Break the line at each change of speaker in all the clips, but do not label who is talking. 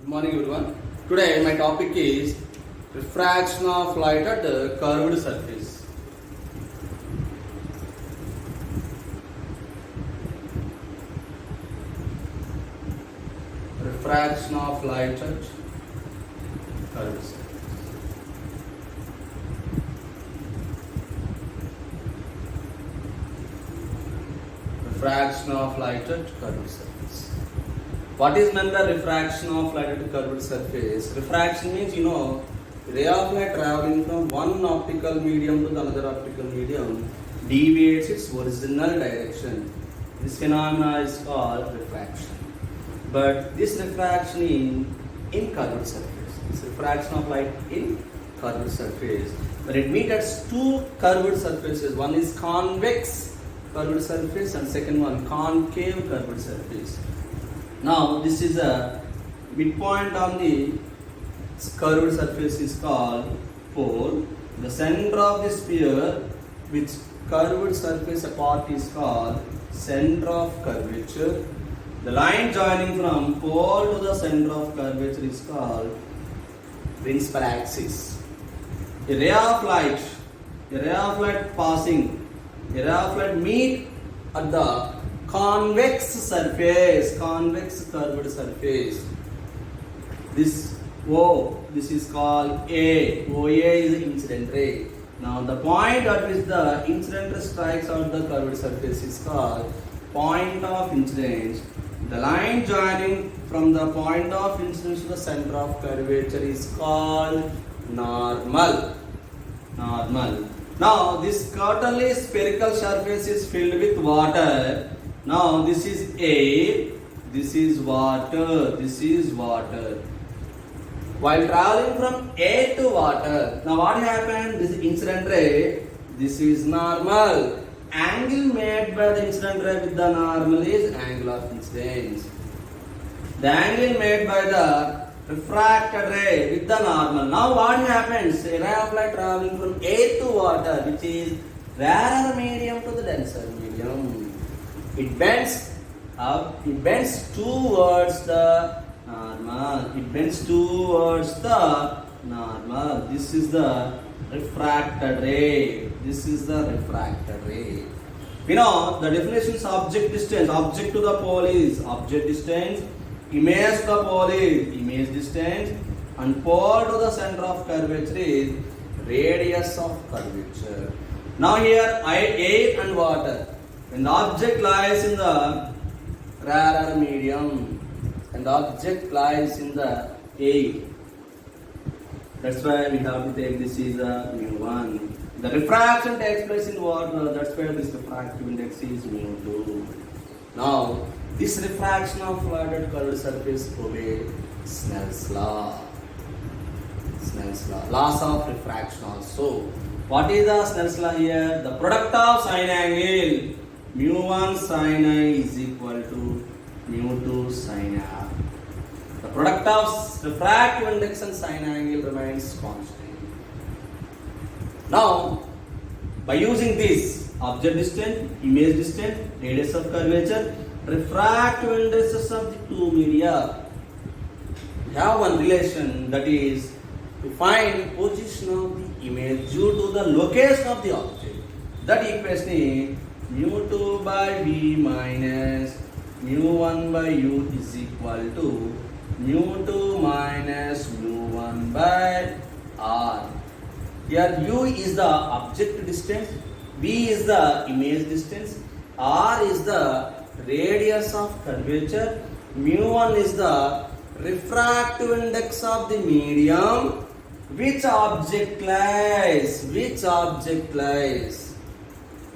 Good morning everyone. Today my topic is refraction of light at a curved surface. Refraction of light at curved surface. Refraction of light at curved surface. What is meant by refraction of light at a curved surface? Refraction means ray of light traveling from one optical medium to the another optical medium deviates its original direction. This phenomena is called refraction. But this refraction in curved surface, this refraction of light in curved surface, when it meets at two curved surfaces, one is convex curved surface and second one concave curved surface. Now this is a midpoint on the curved surface is called pole. The center of the sphere which curved surface apart is called center of curvature. The line joining from pole to the center of curvature is called principal axis. A ray of light passing, a ray of light meet at the convex surface, convex curved surface. This is called A. OA is the incident ray. Now the point at which the incident ray strikes out the curved surface is called point of incidence. The line joining from the point of incidence to the center of curvature is called normal. Normal. Now this quarterly spherical surface is filled with water. Now this is air, this is water, this is water. While traveling from air to water, now what happened? This incident ray, this is normal. Angle made by the incident ray with the normal is angle of incidence. The angle made by the refracted ray with the normal. Now what happens? A ray of light traveling from air to water, which is rarer medium to the denser medium. It bends up, it bends towards the normal. It bends towards the normal. This is the refracted ray. This is the refracted ray. We know the definitions of object distance. Object to the pole is object distance. Image to the pole is image distance. And pole to the center of curvature is radius of curvature. Now here air and water. When the object lies in the rarer medium and the object lies in the air, that's why we have to take this is mu1. The refraction takes place in water, that's why this refractive index is mu2. Now this refraction of light at curved surface obeys Snell's law. Snell's law. Laws of refraction also. What is the Snell's law here? The product of sine angle mu1 sin I is equal to mu2 sin R. The product of refractive index and sine angle remains constant. Now, by using this object distance, image distance, radius of curvature, refractive indices of the two media, we have one relation, that is to find position of the image due to the location of the object. That equation is mu2 by v minus mu1 by u is equal to mu2 minus mu1 by r. Here u is the object distance, v is the image distance, r is the radius of curvature, mu1 is the refractive index of the medium. Which object lies?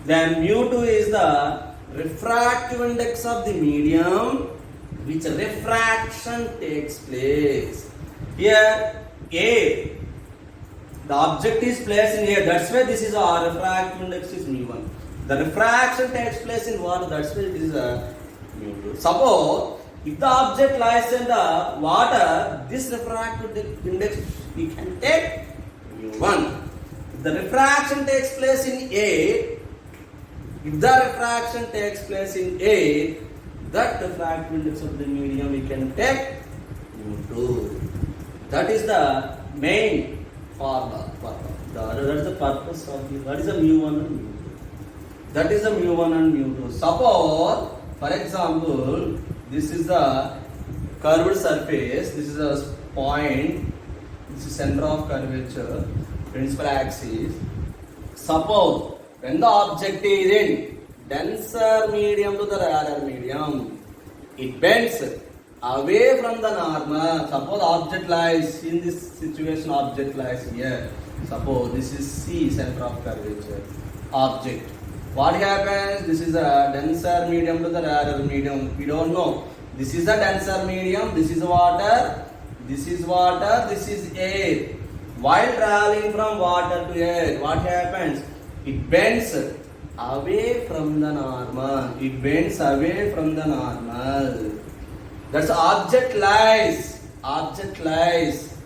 Then mu2 is the refractive index of the medium which refraction takes place. Here A, the object is placed in here, that's why this is our refractive index is mu1. The refraction takes place in water, that's why this is a mu2. Suppose if the object lies in the water, this refractive index we can take mu1. If the refraction takes place in A, if the refraction takes place in A, that refractive index of the medium we can take mu2. That is the main formula. That is the purpose of the. That is the mu1 and mu2. That is the mu1 and mu2. Suppose, for example, this is the curved surface. This is a point. This is center of curvature, principal axis. Suppose when the object is in denser medium to the rarer medium, it bends away from the normal. Suppose object lies in this situation, object lies here. Suppose this is C, center of curvature. Object. What happens? This is a denser medium to the rarer medium. We don't know. This is a denser medium. This is water. This is water. This is air. While traveling from water to air, what happens? It bends away from the normal. It bends away from the normal. That's object lies. Object lies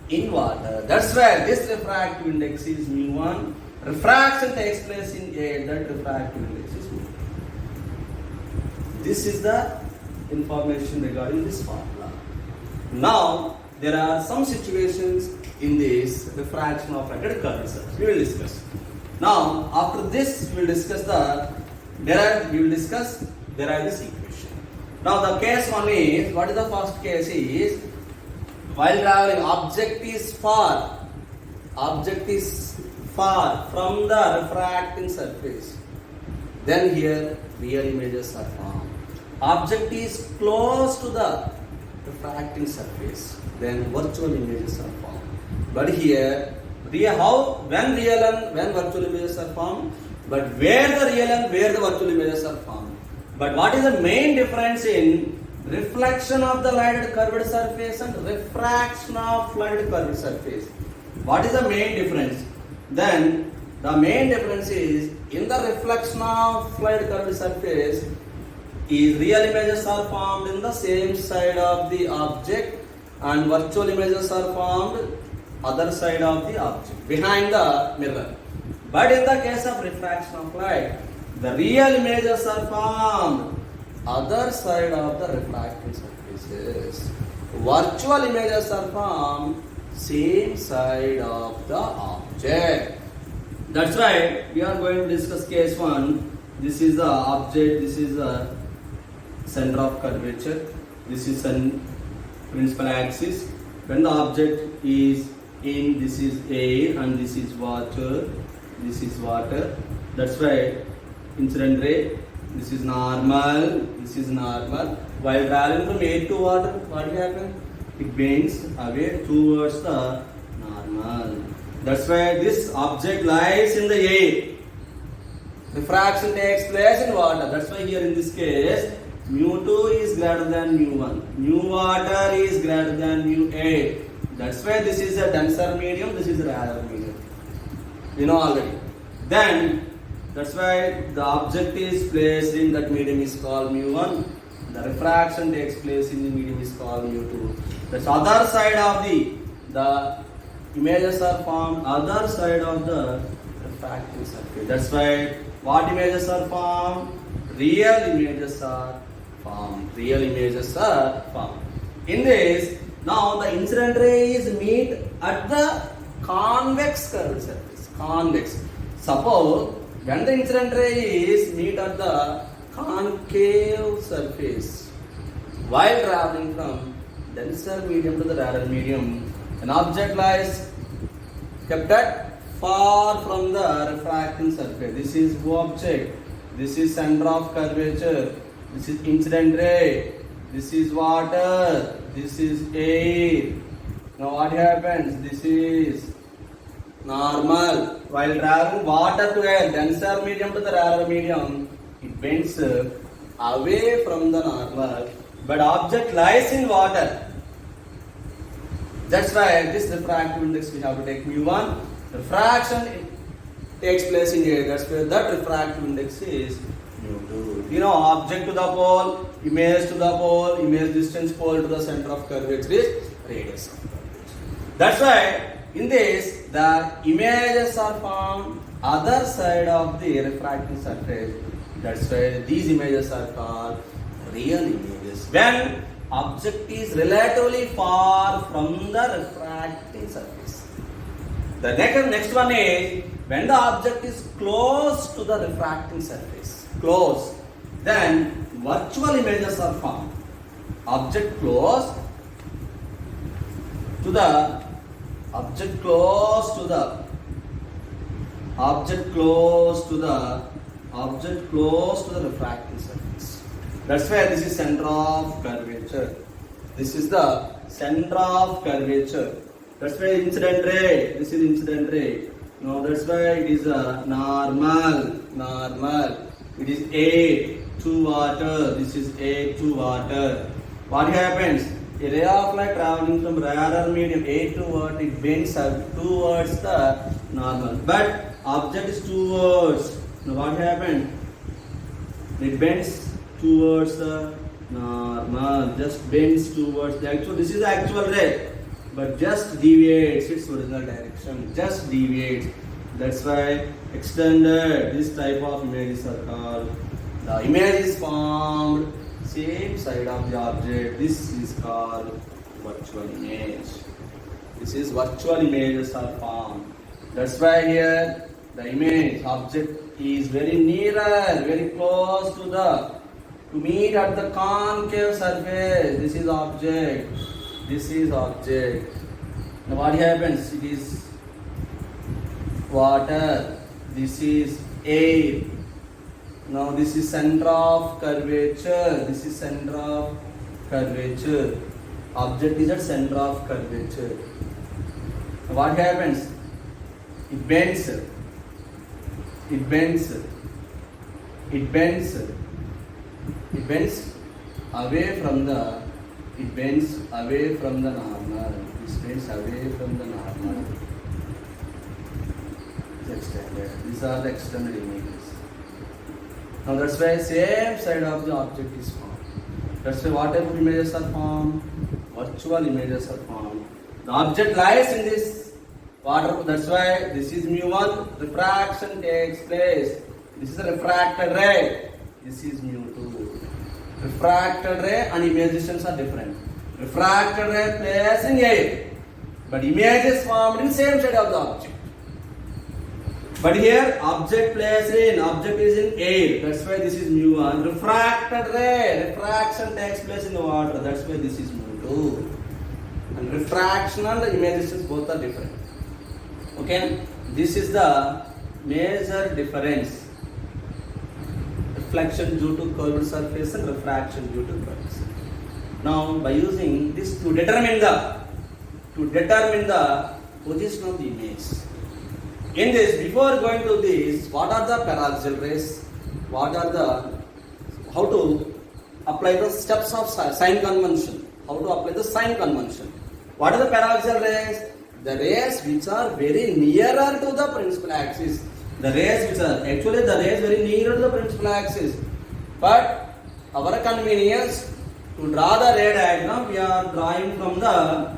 in water. That's why this refractive index is mu1. Refraction takes place in air. That refractive index is mu. This is the information regarding this formula. Now there are some situations in this refraction of light curved surface. We will discuss. Now after this we will discuss derive this equation. Now the case one is, what is the first case is, while traveling object is far from the refracting surface, then here real images are formed. Object is close to the refracting surface, then virtual images are formed. But here, when virtual images are formed, but where the real and where the virtual images are formed. But what is the main difference in reflection of the light at curved surface and refraction of light at curved surface? What is the main difference? Then the main difference is, in the reflection of light at curved surface, is real images are formed in the same side of the object and virtual images are formed other side of the object, behind the mirror. But in the case of refraction of light, the real images are formed other side of the refracting surfaces. Virtual images are formed same side of the object. That's right, we are going to discuss case 1. This is the object, this is the center of curvature, this is an principal axis. When the object is in, this is air and this is water, this is water. That's why incident ray, this is normal, this is normal. While traveling from air to water, what will happen? It bends away towards the normal. That's why this object lies in the air. Refraction takes place in water. That's why here in this case, mu2 is greater than mu1. Mu water is greater than mu air. That's why this is a denser medium, this is a rarer medium. You know already. Then, that's why the object is placed in that medium is called mu1. The refraction takes place in the medium is called mu2. That's other side of the images are formed other side of the refracting surface. That's why what images are formed? Real images are formed. Real images are formed. In this, now the incident rays meet at the convex curved surface. Convex. Suppose when the incident rays meet at the concave surface, while traveling from denser medium to the rarer medium, an object lies kept at far from the refracting surface. This is object. This is center of curvature. This is incident ray. This is water. This is air. Now what happens? This is normal. While traveling water to air, denser medium to the rarer medium, it bends away from the normal. But object lies in water. That's why this refractive index we have to take mu1. Refraction takes place in air. That's why that refractive index is mu2. You know, object to the pole, image to the pole, image distance pole to the center of curvature is radius of curvature. That's why in this the images are formed other side of the refracting surface. That's why these images are called real images. When object is relatively far from the refracting surface. The next one is when the object is close to the refracting surface, close, then virtual images are formed. Object close to the object close to the object close to the object close to the refracting surface. That's why this is center of curvature. This is the center of curvature. That's why incident ray. This is incident ray. Now that's why it is a normal. It is air to water. This is air to water. What happens? A ray of light traveling from rarer medium air to water, it bends up towards the normal. But object is towards. Now what happened? It bends towards the normal. Just bends towards the actual. This is the actual ray, but just deviates its original direction. Just deviates. That's why extended. This type of images are called. The image is formed same side of the object. This is called virtual image. This is virtual images are formed. That's why here the image object is very nearer, very close to meet at the concave surface. This is object. This is object. Now what happens? It is water. This is air. Now this is center of curvature. This is center of curvature. Object is at center of curvature. Now what happens? It bends. It bends. It bends. It bends away from the. It bends away from the normal. It bends away from the normal. It's extended. These are the extended images. Now that's why same side of the object is formed. That's why what type of images are formed? Virtual images are formed. The object lies in this water. That's why this is mu1. Refraction takes place. This is a refracted ray. This is mu2. Refracted ray and image distance are different. Refracted ray plays in air, but image is formed in same side of the object. But here object plays in, object is in air. That's why this is mu1. Refracted ray, refraction takes place in the water. That's why this is mu2. And refraction and the image distance both are different. Okay, this is the major difference. Reflection due to curved surface and refraction due to curved surface. Now, by using this to determine the position of the image. In this, before going to this, what are the paraxial rays? How to apply the steps of sign convention? How to apply the sign convention? What are the paraxial rays? The rays which are very nearer to the principal axis. The rays very near to the principal axis. But our convenience to draw the ray diagram, we are drawing from the.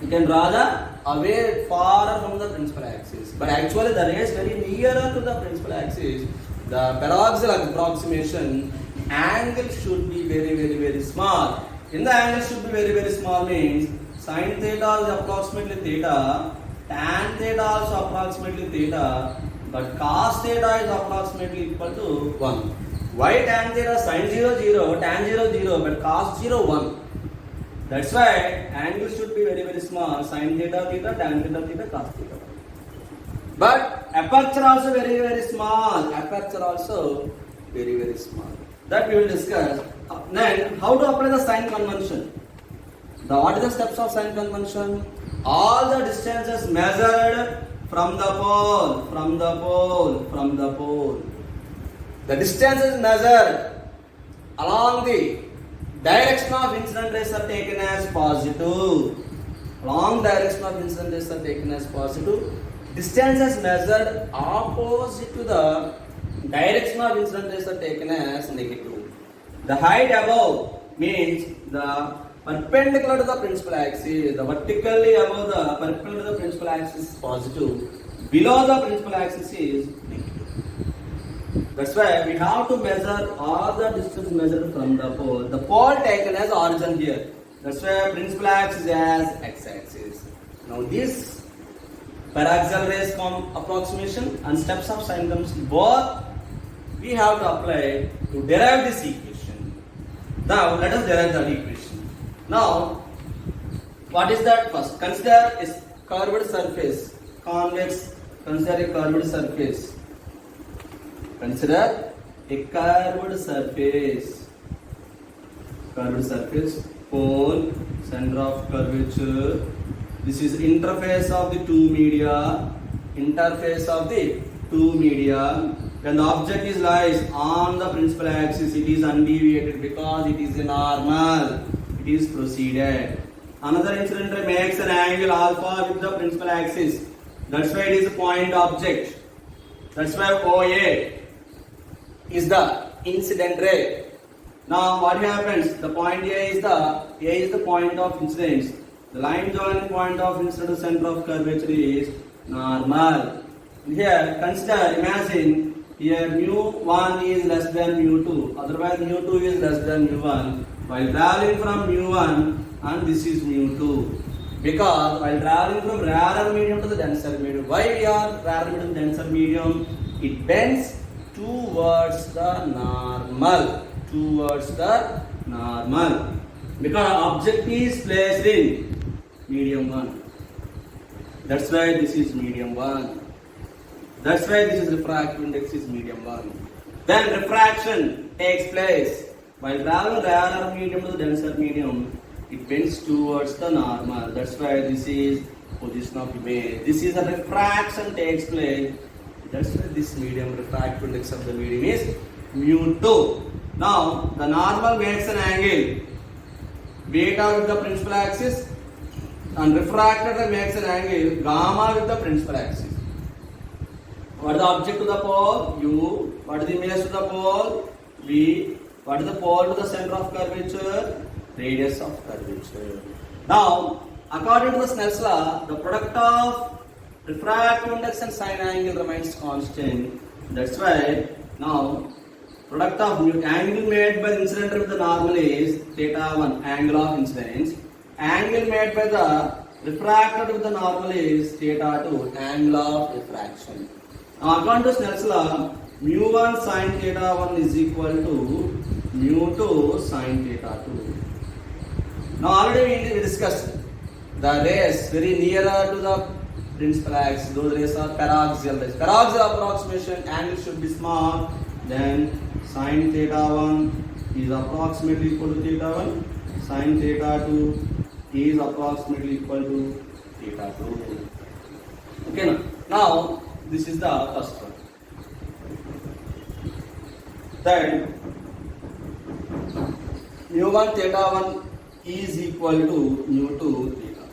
You can draw the away far from the principal axis. But actually the rays very nearer to the principal axis. The paraxial approximation angle should be very small. In the angle should be very small means sin theta is approximately theta. Tan theta also approximately theta, but cos theta is approximately equal to 1. Why tan theta? Sin 0, 0, tan 0, 0, but cos 0, 1. That's why angle should be very small. Sin theta, theta, tan theta, theta, cos theta. But aperture also very small. Aperture also very small. That we will discuss. Then how to apply the sign convention? What are the steps of sign convention? All the distances measured from the pole. The distance is measured along the direction of incident rays are taken as positive. Distances measured opposite to the direction of incident rays are taken as negative. The height above means the perpendicular to the principal axis. The vertically above the perpendicular to the principal axis is positive. Below the principal axis is negative. That's why we have to measure all the distance measured from the pole. The pole taken as origin here. That's why principal axis as x-axis. Now this paraxial rays approximation and steps of sine convention both we have to apply to derive this equation. Now let us derive that equation. Now what is that? First consider a curved surface, convex. Consider a curved surface. Consider a curved surface. Curved surface, pole, center of curvature. This is interface of the two media. Interface of the two media. When the object is lies on the principal axis, it is undeviated because it is a normal. It is proceeded. Another incident ray makes an angle alpha with the principal axis. That's why it is a point object. That's why OA is the incident ray. Now what happens? The point A is the point of incidence. The line joining point of incident center of curvature is normal. Here consider, imagine here mu1 is less than mu2. Otherwise mu2 is less than mu1. While traveling from mu1 and this is mu2. Because while traveling from rarer medium to the denser medium, why we are rarer medium denser medium? It bends towards the normal. Towards the normal. Because object is placed in medium 1. That's why this is medium 1. That's why this is refractive index is medium 1. Then refraction takes place. While traveling rarer medium to the denser medium, it bends towards the normal. That's why this is position of image. This is a refraction takes place. That's why this medium refractive index of the medium is mu2. Now the normal makes an angle beta with the principal axis and refracted makes an angle gamma with the principal axis. What is the object to the pole? U. What is the image to the pole? V. What is the pole to the center of curvature? Radius of curvature. Now, according to the Snell's law, the product of refractive index and sine angle remains constant. That's why now product of angle made by the incident with the normal is theta 1, angle of incidence. Angle made by the refracted with the normal is theta 2, angle of refraction. Now, according to Snell's law, mu1 sine theta 1 is equal to mu2 sine theta 2. Now already we discussed the rays very nearer to the principal axis. Those rays are paraxial rays. Paraxial approximation angle should be small. Then sine theta 1 is approximately equal to theta 1. Sine theta 2 is approximately equal to theta 2. Okay, now this is the first one. Then mu1 theta 1 is equal to mu2 theta.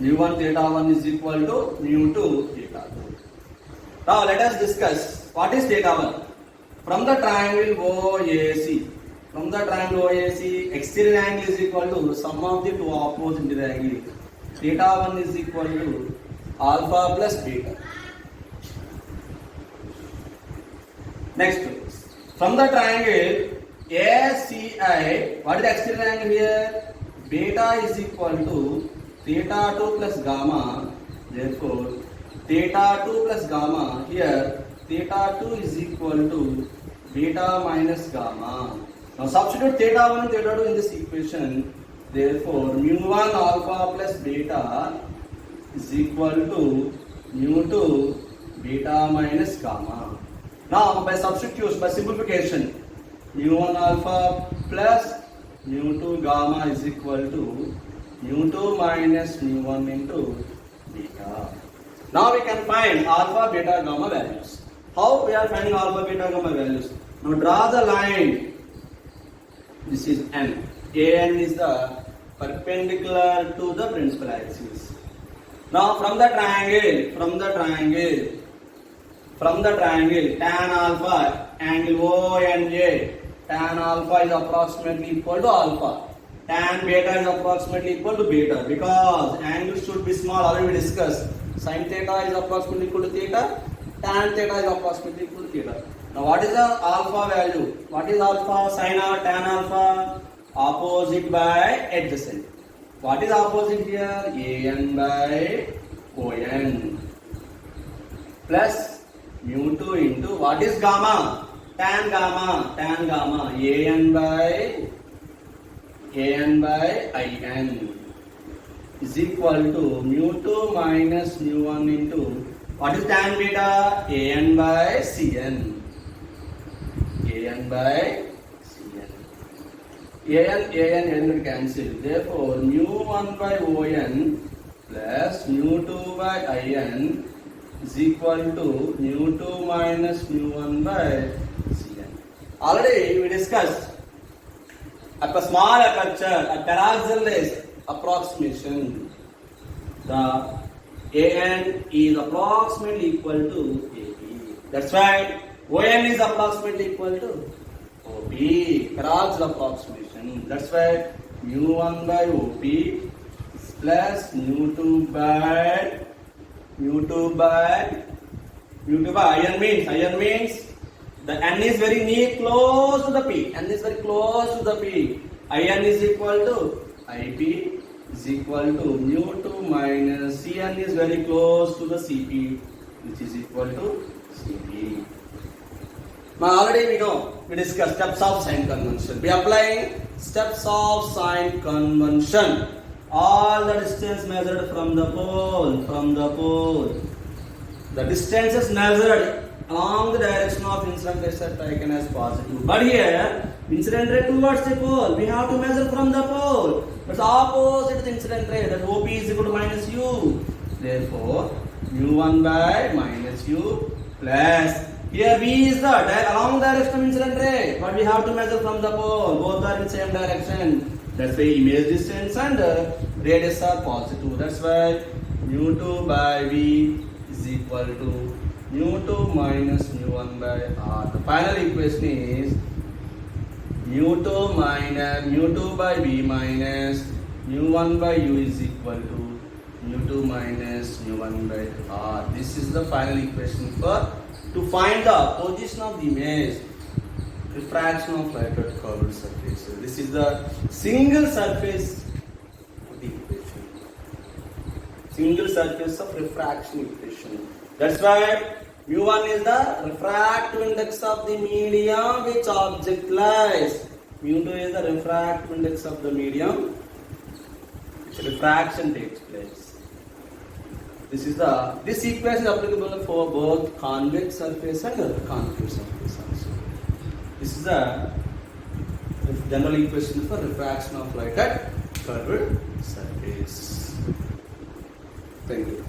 Mu1 theta 1 is equal to mu2 theta 2. Now let us discuss what is theta 1. From the triangle OAC. From the triangle OAC, exterior angle is equal to sum of the two opposite interior angles. Theta 1 is equal to alpha plus beta. Next, from the triangle ACI, what is the exterior angle here? Beta is equal to theta 2 plus gamma. Therefore, theta 2 plus gamma here, theta 2 is equal to beta minus gamma. Now substitute theta 1 and theta 2 in this equation. Therefore, mu1 alpha plus beta is equal to mu2 beta minus gamma. Now by substitution, by simplification, mu1 alpha plus mu2 gamma is equal to mu2 minus mu1 into beta. Now we can find alpha, beta, gamma values. How we are finding alpha, beta, gamma values? Now draw the line. This is N. AN is the perpendicular to the principal axis. Now from the triangle, tan alpha, angle ONA, tan alpha is approximately equal to alpha. Tan beta is approximately equal to beta because angle should be small. Already we discussed. Sin theta is approximately equal to theta. tan theta is approximately equal to theta. Now what is the alpha value? What is alpha? Sin or tan alpha? Opposite by adjacent. What is opposite here? An by On plus mu2 into what is gamma? Tan gamma. An by In is equal to mu2 minus mu1 into what is tan beta? An by Cn. An by Cn. An will cancel. Therefore, mu1 by On plus mu2 by In is equal to mu2 minus mu1 by Cn. Already we discussed at a small aperture, a paraxylate rays approximation, the An is approximately equal to AB. That's why On is approximately equal to OP, paraxylate approximation. That's why mu1 by OP plus mu2 by Iron means the N is very near close to the P. N is very close to the P. In is equal to IP is equal to mu2 minus Cn is very close to the Cp, which is equal to Cp. Now already we know, we discussed steps of sign convention. We applying steps of sign convention. All the distance measured from the pole. The distance is measured along the direction of incident rays are taken as positive. But here, incident ray towards the pole, we have to measure from the pole. But opposite the incident ray, that OP is equal to minus U. Therefore, mu1 by minus U plus, here V is the along the direction of incident ray, but we have to measure from the pole. Both are in same direction. That's why image distance and radius are positive. That's why mu2 by V is equal to mu2 minus mu1 by R. The final equation is mu2 by V minus mu1 by U is equal to mu2 minus mu1 by R. This is the final equation to find the position of the image, refraction of light at curved surface. This is the single surface of the equation. Single surface of refraction equation. That's why mu1 is the refractive index of the medium which object lies. mu2 is the refractive index of the medium which refraction takes place. This equation is applicable for both convex surface and concave surface also. This is the general equation for refraction of light at curved surface. Thank you.